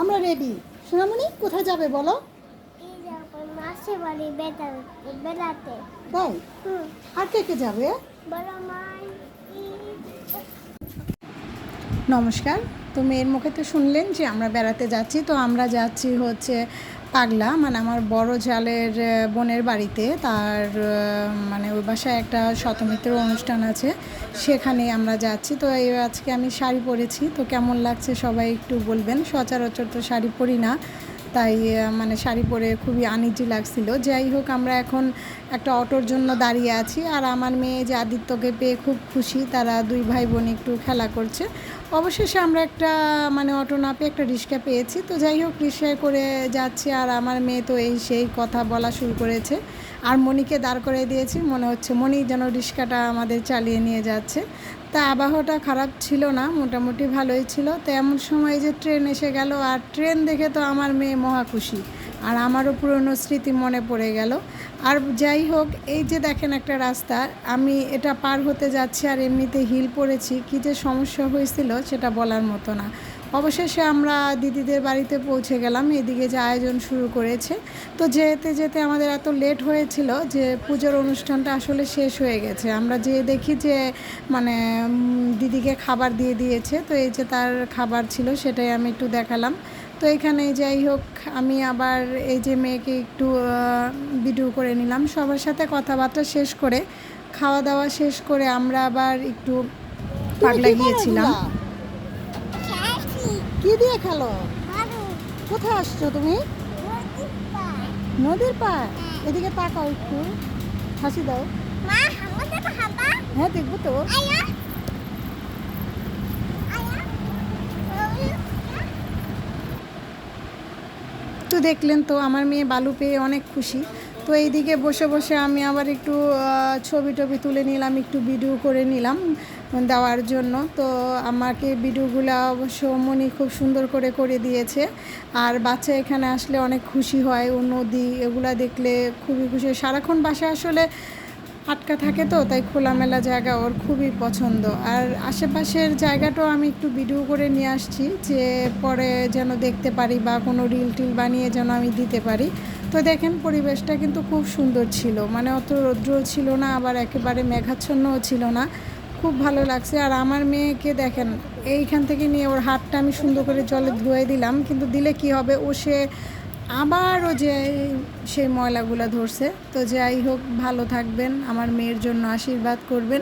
আমরা রেডি। সোনামণি কোথায় যাবে বলো? এই যাবো মাসির বাড়ি বেড়াতে। তাই? হুম। আর কে কে যাবে? বড় মাই নমস্কার। তো মেয়ের মুখে তো শুনলেন যে আমরা বেড়াতে যাচ্ছি। তো আমরা যাচ্ছি হচ্ছে পাগলা, মানে আমার বড় জালের বোনের বাড়িতে। তার মানে ওই বাসায় একটা শতমিত্রের অনুষ্ঠান আছে, সেখানে আমরা যাচ্ছি। তো এই আজকে আমি শাড়ি পরেছি, তো কেমন লাগছে সবাই একটু বলবেন। সচরাচর তো শাড়ি পরি না, তাই মানে শাড়ি পরে খুবই আনইজি লাগছিল। যাই হোক, আমরা এখন একটা অটোর জন্য দাঁড়িয়ে আছি। আর আমার মেয়ে যে আদিত্যকে পেয়ে খুব খুশি, তারা দুই ভাই বোন একটু খেলা করছে। অবশেষে আমরা একটা মানে অটো না পেয়ে একটা রিক্সা পেয়েছি। তো যাই হোক, রিক্সায় করে যাচ্ছি। আর আমার মেয়ে তো এই সেই কথা বলা শুরু করেছে। আর মণিকে দাঁড় করে দিয়েছি, মনে হচ্ছে মণি যেন রিক্সাটা আমাদের চালিয়ে নিয়ে যাচ্ছে। তা আবহাওয়াটা খারাপ ছিল না, মোটামুটি ভালোই ছিল। তো এমন সময় যে ট্রেন এসে গেল, আর ট্রেন দেখে তো আমার মেয়ে মহা খুশি। আর আমারও পুরনো স্মৃতি মনে পড়ে গেল। আর যাই হোক, এই যে দেখেন একটা রাস্তা, আমি এটা পার হতে যাচ্ছি আর এমনিতে হিল পড়েছি, কী যে সমস্যা হয়েছিল সেটা বলার মতো না। অবশেষে আমরা দিদিদের বাড়িতে পৌঁছে গেলাম। এদিকে যে আয়োজন শুরু করেছে, তো যেতে যেতে আমাদের এত লেট হয়েছিল যে পুজোর অনুষ্ঠানটা আসলে শেষ হয়ে গেছে। আমরা যেয়ে দেখি যে মানে দিদিকে খাবার দিয়ে দিয়েছে। তো এই যে তার খাবার ছিল, সেটাই আমি একটু দেখালাম। তো এখানে যাই হোক, আমি আবার এই যে মেয়েকে একটু ভিডিও করে নিলাম। সবার সাথে কথাবার্তা শেষ করে, খাওয়া দাওয়া শেষ করে আমরা আবার একটু পাগলা গিয়েছিলাম। কি দিয়ে খেলো? কোথায় আসছো তুমি? নদীর পাড়। এদিকে তাকাও একটু, হাসি দাও। হ্যাঁ, দেখবো তো। তো দেখলেন তো, আমার মেয়ে বালু পেয়ে অনেক খুশি। তো এইদিকে বসে বসে আমি আবার একটু ছবি টবি তুলে নিলাম, একটু ভিডিও করে নিলাম দেওয়ার জন্য। তো আমাকে ভিডিওগুলো অবশ্য মনি খুব সুন্দর করে করে দিয়েছে। আর বাচ্চা এখানে আসলে অনেক খুশি হয়, ও নদী এগুলা দেখলে খুবই খুশি হয়। সারাক্ষণ বাসায় আসলে আটকা থাকে, তো তাই খোলামেলা জায়গা ওর খুবই পছন্দ। আর আশেপাশের জায়গাটাও আমি একটু ভিডিও করে নিয়ে আসছি, যে পরে যেন দেখতে পারি বা কোনো রিল টিল বানিয়ে যেন আমি দিতে পারি। তো দেখেন, পরিবেশটা কিন্তু খুব সুন্দর ছিল, মানে অত রৌদ্র ছিল না, আবার একেবারে মেঘাচ্ছন্নও ছিল না। খুব ভালো লাগছে। আর আমার মেয়েকে দেখেন, এইখান থেকে নিয়ে ওর হাতটা আমি সুন্দর করে জলে ধুয়ে দিলাম, কিন্তু দিলে কি হবে, ও সে আবারও যে সেই ময়লাগুলো ধরছে। তো যাই হোক, ভালো থাকবেন, আমার মেয়ের জন্য আশীর্বাদ করবেন।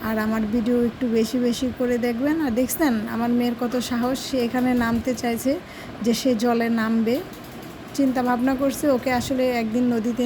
আর আমার ভিডিও একটু বেশি বেশি করে দেখবেন। আর দেখছেন আমার মেয়ের কত সাহস, সে এখানে নামতে চাইছে, যে সে জলে নামবে। চিন্তা ভাবনা করছে ওকে আসলে একদিন নদীতে